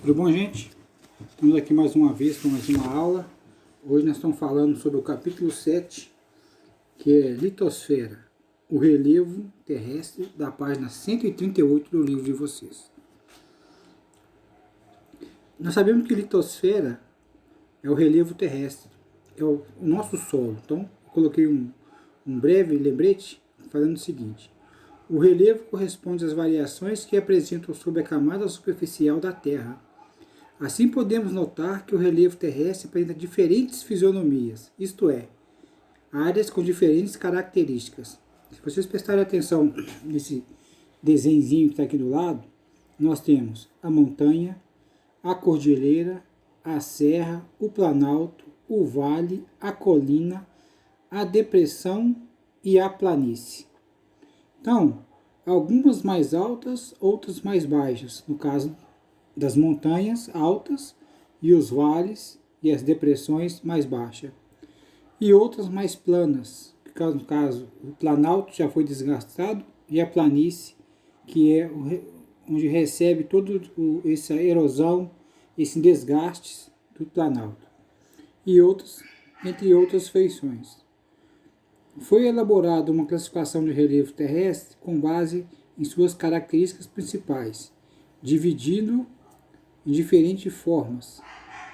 Tudo bom, gente? Estamos aqui mais uma vez com mais uma aula. Hoje nós estamos falando sobre o capítulo 7, que é litosfera, o relevo terrestre, da página 138 do livro de vocês. Nós sabemos que litosfera é o relevo terrestre, é o nosso solo. Então, eu coloquei um breve lembrete falando o seguinte: o relevo corresponde às variações que apresentam sobre a camada superficial da Terra. Assim podemos notar que o relevo terrestre apresenta diferentes fisionomias, isto é, áreas com diferentes características. Se vocês prestarem atenção nesse desenhozinho que está aqui do lado, nós temos a montanha, a cordilheira, a serra, o planalto, o vale, a colina, a depressão e a planície. Então, algumas mais altas, outras mais baixas, no caso das montanhas altas e os vales e as depressões mais baixas. E outras mais planas, no caso o planalto já foi desgastado, e a planície, que é onde recebe toda essa erosão, esse desgaste do planalto. E outros, entre outras feições. Foi elaborada uma classificação de relevo terrestre com base em suas características principais, dividindo em diferentes formas,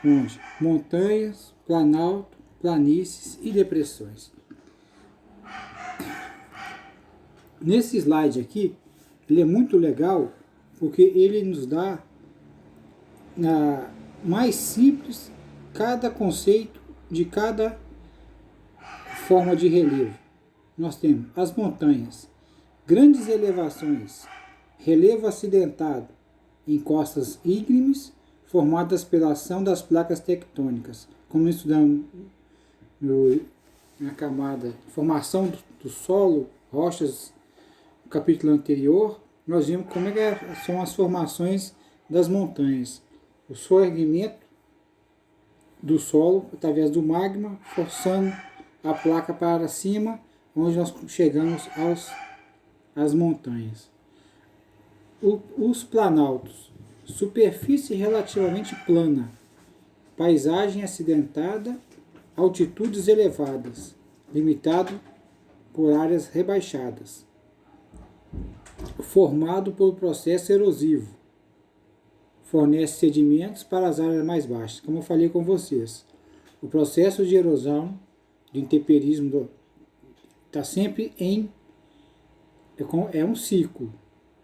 onde montanhas, planalto, planícies e depressões. Nesse slide aqui, ele é muito legal porque ele nos dá mais simples cada conceito de cada forma de relevo. Nós temos as montanhas, grandes elevações, relevo acidentado, encostas íngremes formadas pela ação das placas tectônicas, como estudamos na camada formação do solo, rochas, no capítulo anterior. Nós vimos como são as formações das montanhas, o soerguimento do solo através do magma, forçando a placa para cima, onde nós chegamos às montanhas. Os planaltos, superfície relativamente plana, paisagem acidentada, altitudes elevadas, limitado por áreas rebaixadas, formado por processo erosivo, fornece sedimentos para as áreas mais baixas. Como eu falei com vocês, o processo de erosão, de intemperismo, está sempre é um ciclo.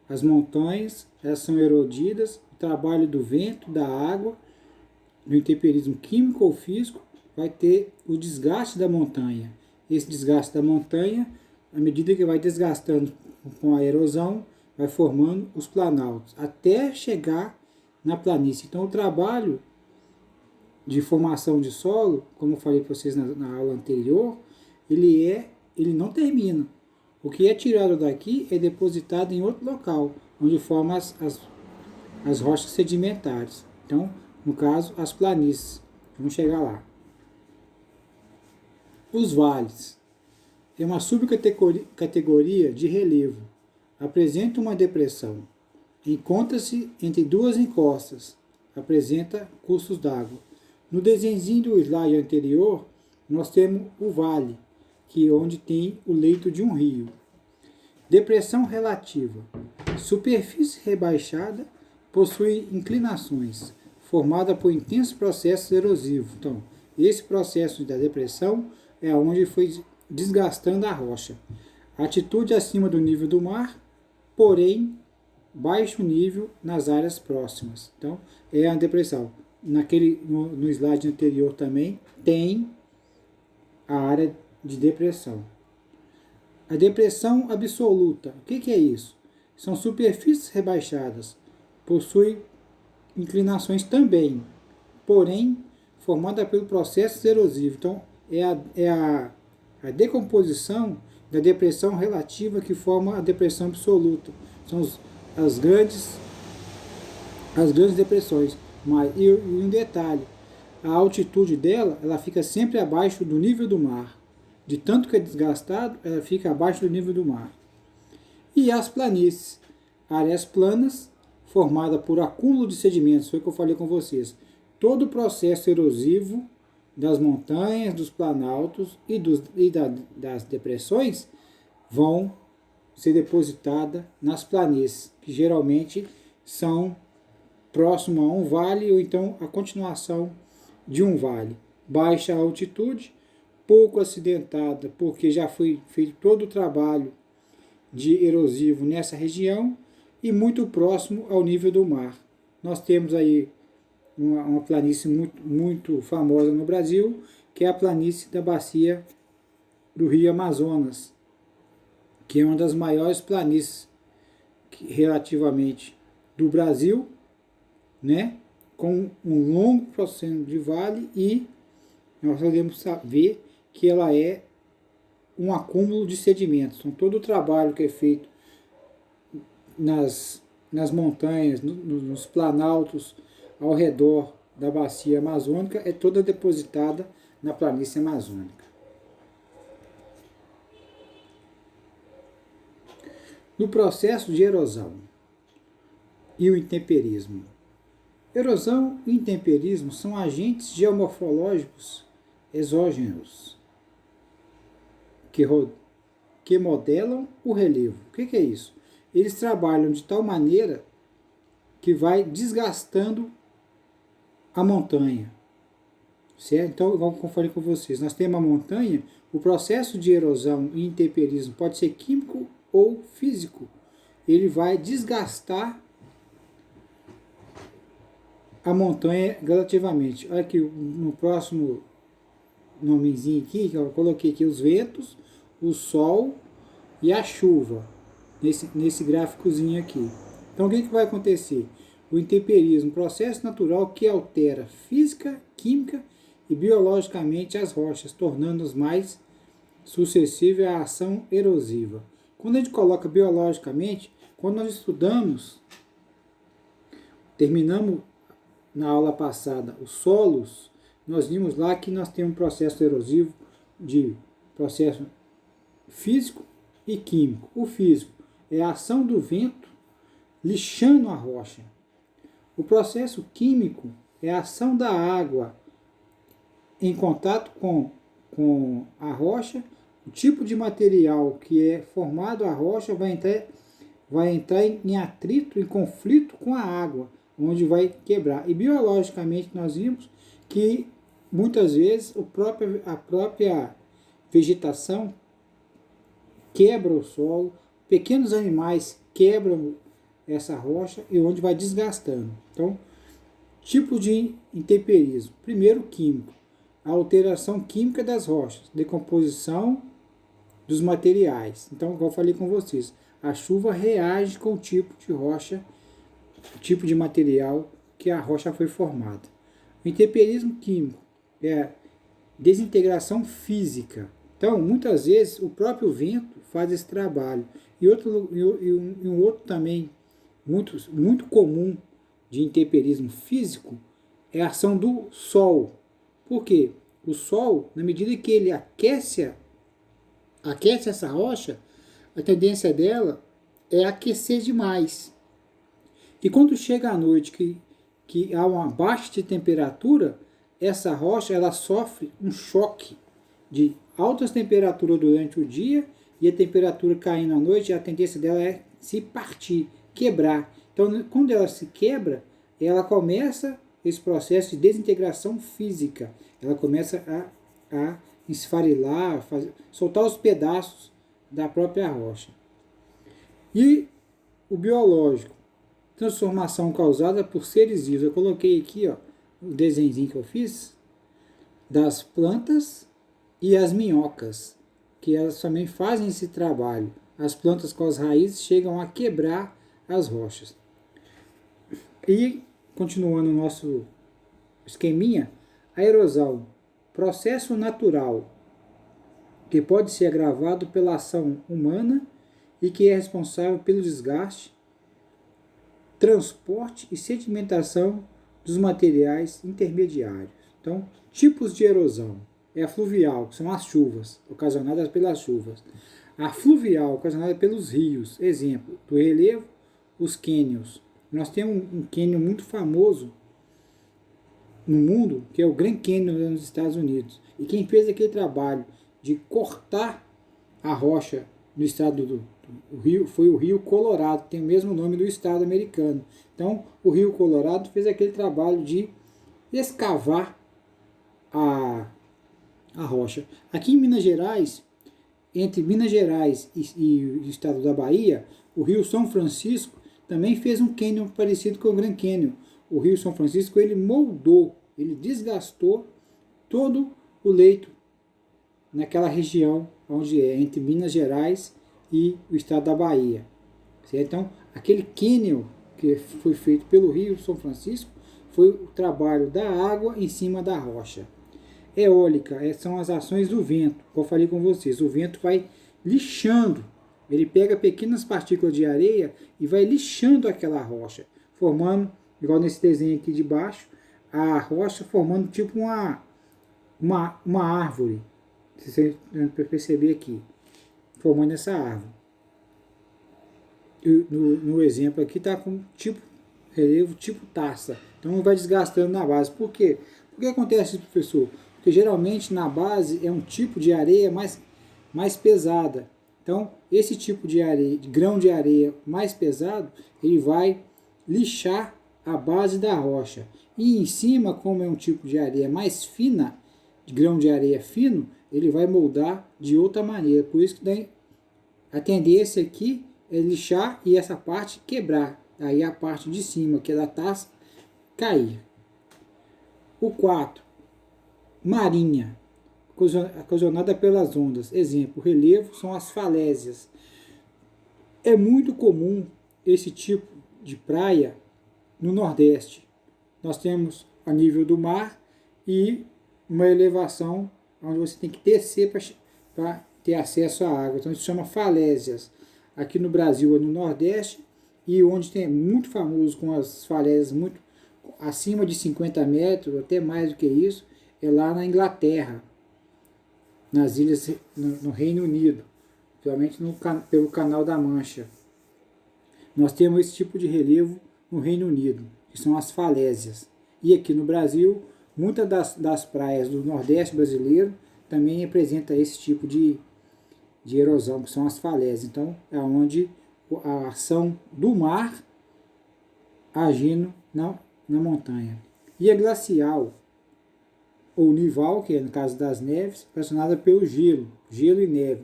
As montanhas, elas são erodidas, o trabalho do vento, da água, do intemperismo químico ou físico, vai ter o desgaste da montanha. Esse desgaste da montanha, à medida que vai desgastando com a erosão, vai formando os planaltos, até chegar na planície. Então, o trabalho de formação de solo, como eu falei para vocês na aula anterior, ele não termina. O que é tirado daqui é depositado em outro local, onde forma as rochas sedimentares. Então, no caso, as planícies. Vamos chegar lá. Os vales. É uma subcategoria de relevo. Apresenta uma depressão. Encontra-se entre duas encostas. Apresenta cursos d'água. No desenho do slide anterior, nós temos o vale, que é onde tem o leito de um rio. Depressão relativa. Superfície rebaixada, possui inclinações, formada por intenso processo erosivo. Então, esse processo da depressão é onde foi desgastando a rocha. Atitude acima do nível do mar, porém, baixo nível nas áreas próximas. Então, é a depressão. No slide anterior também tem a área de depressão. A depressão absoluta, o que é isso? São superfícies rebaixadas, possui inclinações também, porém formada pelo processo erosivo. Então, é a decomposição da depressão relativa que forma a depressão absoluta. São as grandes depressões. E um detalhe, a altitude dela, ela fica sempre abaixo do nível do mar. De tanto que é desgastado, ela fica abaixo do nível do mar. E as planícies, áreas planas, formada por acúmulo de sedimentos, foi o que eu falei com vocês. Todo o processo erosivo das montanhas, dos planaltos das depressões vão ser depositadas nas planícies, que geralmente são próximo a um vale ou então a continuação de um vale. Baixa altitude, pouco acidentada, porque já foi feito todo o trabalho de erosivo nessa região e muito próximo ao nível do mar. Nós temos aí uma planície muito famosa no Brasil, que é a planície da bacia do Rio Amazonas, que é uma das maiores planícies relativamente do Brasil, né? Com um longo processo de vale, e nós podemos saber que ela é um acúmulo de sedimentos. Então, todo o trabalho que é feito nas montanhas, nos planaltos, ao redor da bacia amazônica, é toda depositada na planície amazônica. No processo de erosão e o intemperismo. Erosão e intemperismo são agentes geomorfológicos exógenos que modelam o relevo. O que é isso? Eles trabalham de tal maneira que vai desgastando a montanha. Certo? Então, como eu falei com vocês, nós temos uma montanha, o processo de erosão e intemperismo pode ser químico ou físico. Ele vai desgastar a montanha gradativamente. Olha aqui, no próximo nomezinho aqui, que eu coloquei aqui os ventos, o sol e a chuva, nesse gráficozinho aqui. Então, o que vai acontecer? O intemperismo, processo natural que altera física, química e biologicamente as rochas, tornando-as mais suscetíveis à ação erosiva. Quando a gente coloca biologicamente, quando nós estudamos, terminamos na aula passada os solos, nós vimos lá que nós temos um processo erosivo de processo físico e químico. O físico é a ação do vento lixando a rocha. O processo químico é a ação da água em contato com a rocha. O tipo de material que é formado a rocha vai entrar em atrito, em conflito com a água, onde vai quebrar. E biologicamente nós vimos que muitas vezes a própria vegetação quebra o solo, pequenos animais quebram essa rocha e onde vai desgastando. Então, tipo de intemperismo. Primeiro, químico. A alteração química das rochas, decomposição dos materiais. Então, como eu falei com vocês, a chuva reage com o tipo de rocha, o tipo de material que a rocha foi formada. O intemperismo químico é a desintegração física. Então, muitas vezes, o próprio vento faz esse trabalho. E um outro também muito comum de intemperismo físico é a ação do Sol. Por quê? O Sol, na medida que ele aquece essa rocha, a tendência dela é aquecer demais. E quando chega a noite que há uma baixa de temperatura, essa rocha ela sofre um choque de altas temperaturas durante o dia e a temperatura caindo à noite, a tendência dela é se partir, quebrar. Então, quando ela se quebra, ela começa esse processo de desintegração física. Ela começa a esfarelar, soltar os pedaços da própria rocha. E o biológico, transformação causada por seres vivos. Eu coloquei aqui o desenhozinho que eu fiz das plantas e as minhocas, que elas também fazem esse trabalho. As plantas com as raízes chegam a quebrar as rochas. E, continuando o nosso esqueminha, a erosão, processo natural, que pode ser agravado pela ação humana e que é responsável pelo desgaste, transporte e sedimentação dos materiais intermediários. Então, tipos de erosão. É a fluvial, que são as chuvas, ocasionadas pelas chuvas. A fluvial, ocasionada pelos rios. Exemplo, do relevo, os cânions. Nós temos um cânion muito famoso no mundo, que é o Grand Canyon nos Estados Unidos. E quem fez aquele trabalho de cortar a rocha no estado do Rio foi o Rio Colorado, que tem o mesmo nome do estado americano. Então, o Rio Colorado fez aquele trabalho de escavar a rocha. Aqui em Minas Gerais, entre Minas Gerais e o estado da Bahia, o Rio São Francisco também fez um cânion parecido com o Grand Canyon. O Rio São Francisco, ele moldou, ele desgastou todo o leito naquela região onde é, entre Minas Gerais e o estado da Bahia. Certo? Então, aquele cânion que foi feito pelo Rio São Francisco foi o trabalho da água em cima da rocha. Eólica são as ações do vento, como eu falei com vocês. O vento vai lixando, ele pega pequenas partículas de areia e vai lixando aquela rocha, formando, igual nesse desenho aqui de baixo, a rocha formando tipo uma árvore. Se você perceber aqui, formando essa árvore. No exemplo aqui está com tipo relevo, tipo taça. Então vai desgastando na base. Por quê? Por que acontece isso, professor? Porque geralmente na base é um tipo de areia mais pesada. Então esse tipo de areia, de grão de areia mais pesado, ele vai lixar a base da rocha. E em cima, como é um tipo de areia mais fina, de grão de areia fino, ele vai moldar de outra maneira. Por isso que a tendência aqui é lixar e essa parte quebrar. Aí a parte de cima, que é da taça, cair. O 4, marinha, ocasionada pelas ondas. Exemplo, relevo são as falésias. É muito comum esse tipo de praia no Nordeste. Nós temos a nível do mar e uma elevação onde você tem que descer para ter acesso à água. Então isso chama falésias. Aqui no Brasil é no Nordeste, e onde tem muito famoso com as falésias muito acima de 50 metros, até mais do que isso, é lá na Inglaterra, nas ilhas, no Reino Unido, principalmente pelo Canal da Mancha. Nós temos esse tipo de relevo no Reino Unido, que são as falésias. E aqui no Brasil, muitas das praias do Nordeste brasileiro também apresenta esse tipo de erosão, que são as falésias. Então, é onde a ação do mar agindo na montanha. E a glacial, ou nival, que é no caso das neves, ocasionada pelo gelo e neve.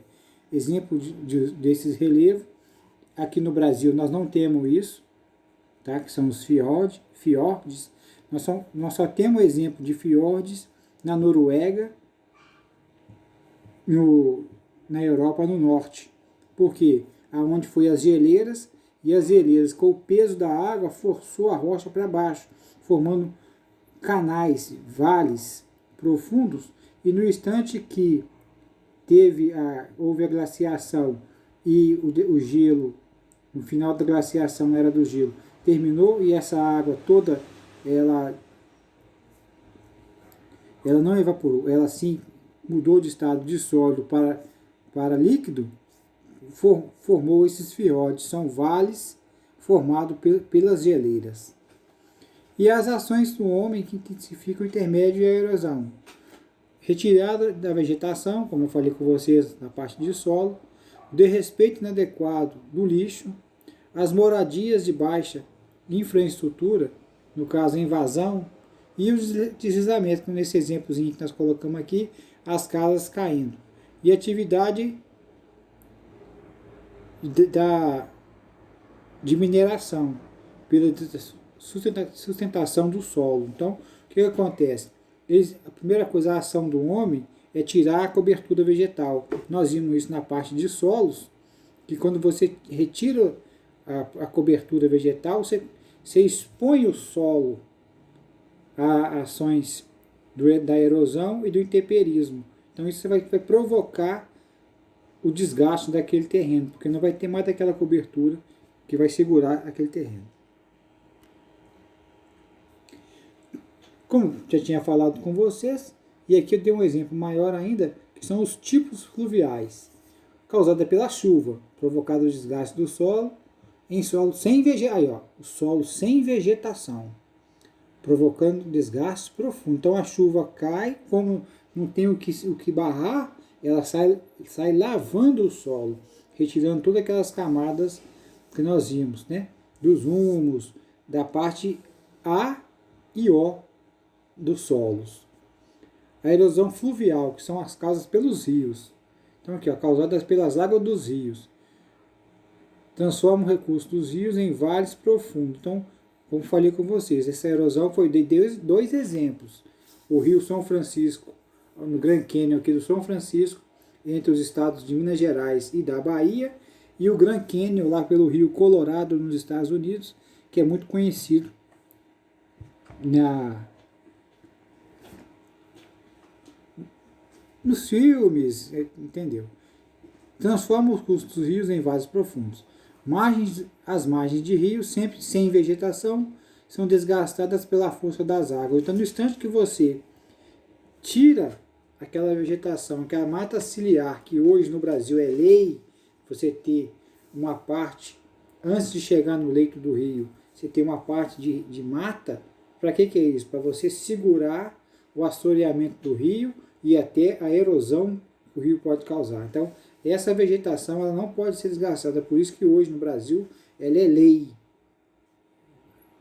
Exemplo desses relevos, aqui no Brasil nós não temos isso, tá? Que são os fiordes. Nós só temos exemplo de fiordes na Noruega, na Europa no norte. Por quê? Aonde foi as geleiras, e as geleiras, com o peso da água, forçou a rocha para baixo, formando canais, vales profundos, e no instante que houve a glaciação e o gelo, no final da glaciação, era do gelo, terminou, e essa água toda, ela não evaporou, ela sim mudou de estado de sólido para líquido, formou esses fiordes, são vales formados pelas geleiras. E as ações do homem que intensificam o intermédio e a erosão. Retirada da vegetação, como eu falei com vocês na parte de solo, o desrespeito inadequado do lixo, as moradias de baixa infraestrutura, no caso a invasão, e os deslizamentos, como nesse exemplozinho que nós colocamos aqui, as casas caindo. E atividade de mineração, pela sustentação do solo. Então, o que acontece? A primeira coisa, a ação do homem é tirar a cobertura vegetal. Nós vimos isso na parte de solos, que quando você retira a cobertura vegetal, você expõe o solo a ações da erosão e do intemperismo. Então isso vai provocar o desgaste daquele terreno, porque não vai ter mais aquela cobertura que vai segurar aquele terreno. Como já tinha falado com vocês, e aqui eu dei um exemplo maior ainda, que são os tipos fluviais, causada pela chuva, provocado o desgaste do solo em solo sem vegetação. Aí, ó, o solo sem vegetação, provocando desgaste profundo. Então a chuva cai, como não tem o que barrar, ela sai lavando o solo, retirando todas aquelas camadas que nós vimos, né? Dos humus, da parte A e O dos solos. A erosão fluvial, que são as causas pelos rios. Então aqui, ó, causadas pelas águas dos rios. Transforma o recurso dos rios em vales profundos. Então, como falei com vocês, essa erosão foi de dois exemplos. O rio São Francisco, no Grand Canyon aqui do São Francisco, entre os estados de Minas Gerais e da Bahia, e o Grand Canyon lá pelo rio Colorado, nos Estados Unidos, que é muito conhecido nos filmes, entendeu? Transforma os cursos dos rios em vasos profundos. As margens de rios, sempre sem vegetação, são desgastadas pela força das águas. Então, no instante que você tira aquela vegetação, aquela mata ciliar, que hoje no Brasil é lei, você ter uma parte, antes de chegar no leito do rio, você ter uma parte de mata, para que é isso? Para você segurar o assoreamento do rio e até a erosão que o rio pode causar. Então, essa vegetação ela não pode ser desgastada, por isso que hoje no Brasil ela é lei.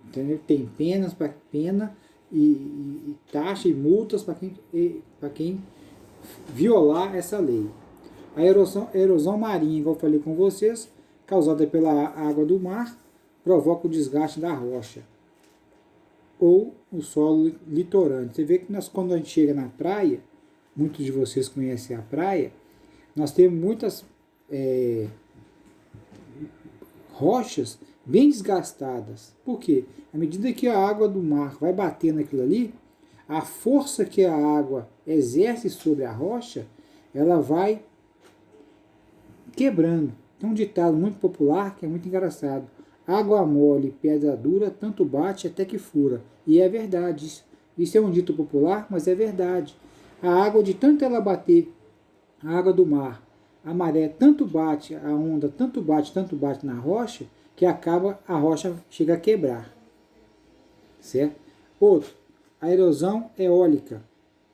Entendeu? Tem pena e taxa e multas para quem violar essa lei. A erosão marinha, igual eu falei com vocês, causada pela água do mar, provoca o desgaste da rocha ou o solo litorâneo. Você vê que quando a gente chega na praia, muitos de vocês conhecem a praia, nós temos muitas rochas bem desgastadas. Por quê? À medida que a água do mar vai bater naquilo ali, a força que a água exerce sobre a rocha, ela vai quebrando. Tem um ditado muito popular que é muito engraçado. Água mole, pedra dura, tanto bate até que fura. E é verdade. Isso é um dito popular, mas é verdade. A água, de tanto ela bater, a água do mar, a maré tanto bate, a onda tanto bate na rocha, que a rocha chega a quebrar. Certo? Outro, a erosão eólica,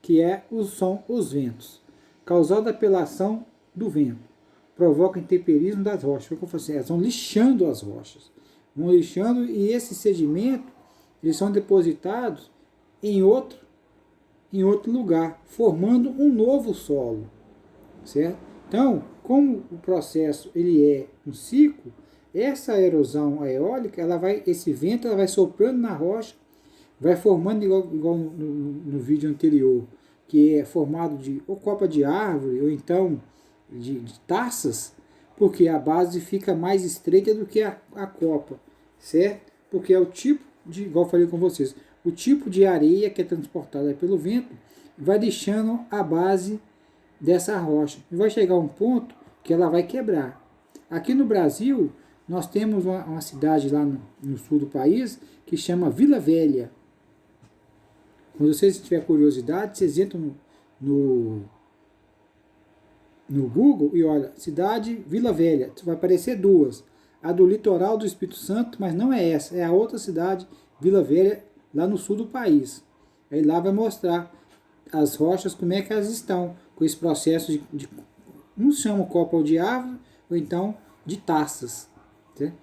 que são os ventos, causada pela ação do vento, provoca intemperismo das rochas. Como eu falei assim, elas vão lixando as rochas, vão lixando, e esse sedimento eles são depositados em outro lugar, formando um novo solo, certo? Então, como o processo ele é um ciclo, essa erosão eólica, esse vento ela vai soprando na rocha, vai formando igual no vídeo anterior, que é formado de ou copa de árvore ou então de taças, porque a base fica mais estreita do que a copa, certo? Porque é o tipo igual eu falei com vocês, o tipo de areia que é transportada pelo vento vai deixando a base dessa rocha. E vai chegar um ponto que ela vai quebrar. Aqui no Brasil, nós temos uma cidade lá no sul do país que chama Vila Velha. Quando vocês tiverem curiosidade, vocês entram no Google e olha, cidade Vila Velha. Vai aparecer duas. A do litoral do Espírito Santo, mas não é essa, é a outra cidade, Vila Velha, lá no sul do país. Aí lá vai mostrar as rochas, como é que elas estão, com esse processo de uns chamam copa de árvore, ou então de taças. Certo?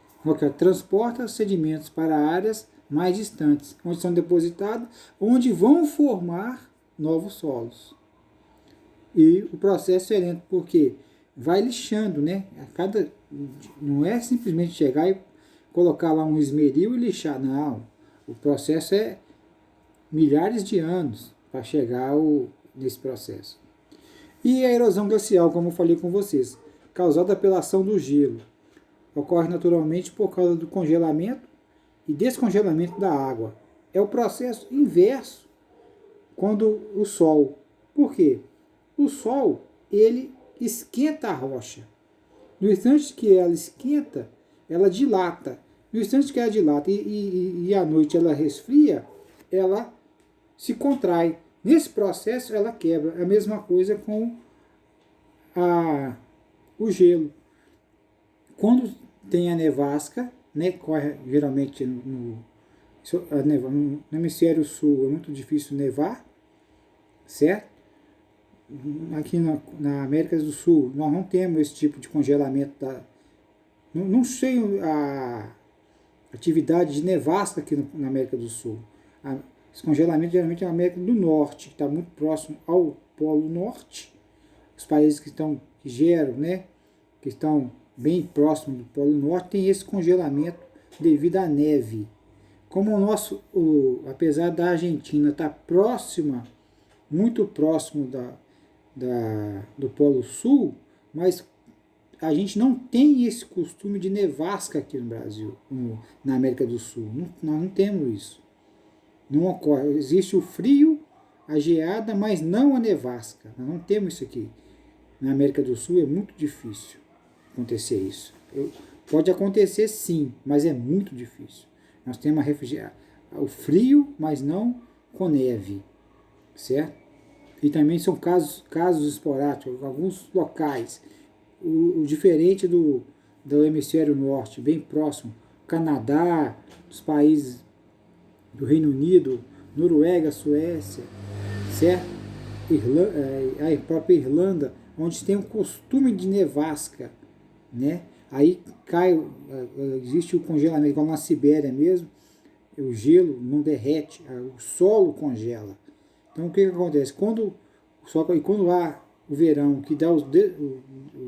Transporta sedimentos para áreas mais distantes, onde são depositados, onde vão formar novos solos. E o processo é lento, porque vai lixando, né? Não é simplesmente chegar e colocar lá um esmeril e lixar, não. O processo é milhares de anos para chegar nesse processo. E a erosão glacial, como eu falei com vocês, causada pela ação do gelo. Ocorre naturalmente por causa do congelamento e descongelamento da água. É o processo inverso quando o Sol. Por quê? O Sol, ele esquenta a rocha. No instante que ela esquenta, ela dilata. No instante que ela dilata e à noite ela resfria, ela se contrai. Nesse processo ela quebra. É a mesma coisa com o gelo. Quando tem a nevasca, né, corre geralmente no hemisfério sul, é muito difícil nevar, certo? Aqui na América do Sul, nós não temos esse tipo de congelamento. Não sei a atividade de nevasca aqui na América do Sul. Esse congelamento geralmente é na América do Norte, que está muito próximo ao Polo Norte. Os países que geram, né, que estão bem próximos do Polo Norte, tem esse congelamento devido à neve. Como apesar da Argentina estar próxima, muito próximo do Polo Sul, mas a gente não tem esse costume de nevasca aqui no Brasil, na América do Sul. Nós não temos isso. Não ocorre. Existe o frio, a geada, mas não a nevasca. Nós não temos isso aqui. Na América do Sul é muito difícil acontecer isso. Pode acontecer sim, mas é muito difícil. Nós temos o frio, mas não com neve, certo? E também são casos esporádicos, alguns locais. O diferente do hemisfério norte, bem próximo, Canadá, os países do Reino Unido, Noruega, Suécia, certo? A própria Irlanda, onde tem um costume de nevasca, né? Aí existe o congelamento, igual na Sibéria mesmo, o gelo não derrete, o solo congela. Então o que acontece? Quando há o verão que dá o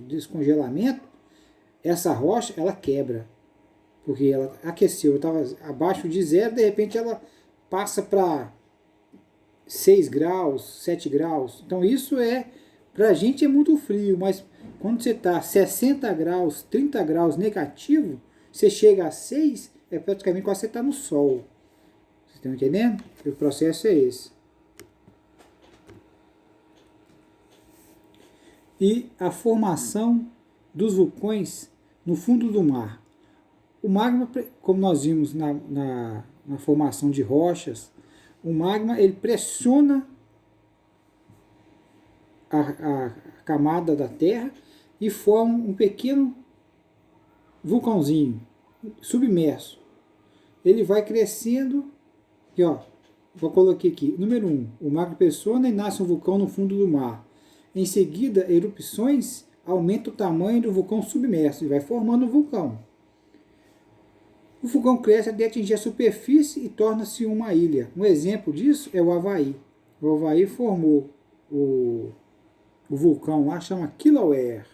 descongelamento, essa rocha ela quebra, porque ela aqueceu, estava abaixo de zero, de repente ela passa para 6 graus, 7 graus. Então isso para a gente é muito frio, mas quando você está 60 graus, 30 graus negativo, você chega a 6, é praticamente quase você está no sol. Vocês estão entendendo? O processo é esse. E a formação dos vulcões no fundo do mar. O magma, como nós vimos na formação de rochas, o magma ele pressiona a camada da Terra e forma um pequeno vulcãozinho submerso. Ele vai crescendo, e coloquei aqui, número 1, o magma pressiona e nasce um vulcão no fundo do mar. Em seguida, erupções aumentam o tamanho do vulcão submerso e vai formando um vulcão. O vulcão cresce até atingir a superfície e torna-se uma ilha. Um exemplo disso é o Havaí. O Havaí formou o vulcão lá, chama Kilauea.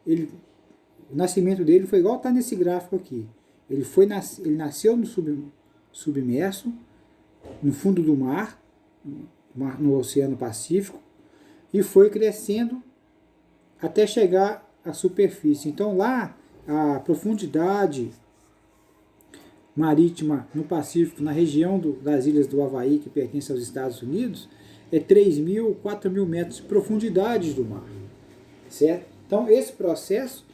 O nascimento dele foi igual está nesse gráfico aqui. Ele nasceu no submerso, no fundo do mar, no Oceano Pacífico, e foi crescendo até chegar à superfície. Então lá a profundidade marítima no Pacífico, na região das ilhas do Havaí, que pertence aos Estados Unidos, é 3.000, 4.000 metros de profundidade do mar, certo? Então esse processo,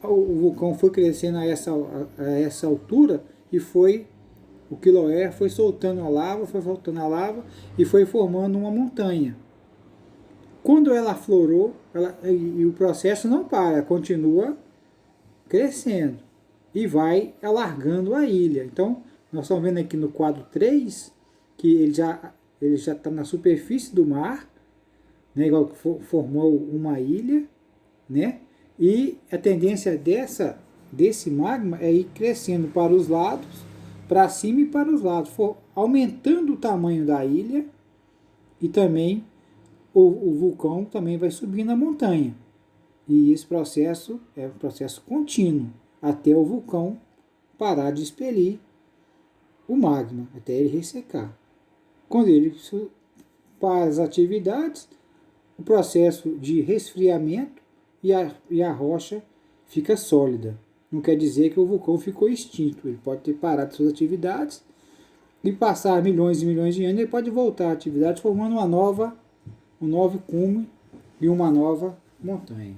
o vulcão foi crescendo a essa altura e o Kilauea foi soltando a lava e foi formando uma montanha. Quando ela aflorou, e o processo não para, continua crescendo e vai alargando a ilha. Então, nós estamos vendo aqui no quadro 3 que ele já está na superfície do mar, né, igual que formou uma ilha, né? E a tendência desse magma é ir crescendo para os lados, para cima e para os lados, aumentando o tamanho da ilha, e também o vulcão também vai subir na montanha. E esse processo é um processo contínuo, até o vulcão parar de expelir o magma, até ele ressecar. Quando ele para as atividades, o processo de resfriamento e a rocha fica sólida. Não quer dizer que o vulcão ficou extinto, ele pode ter parado suas atividades e passar milhões e milhões de anos, ele pode voltar à atividade formando um novo cume e uma nova montanha.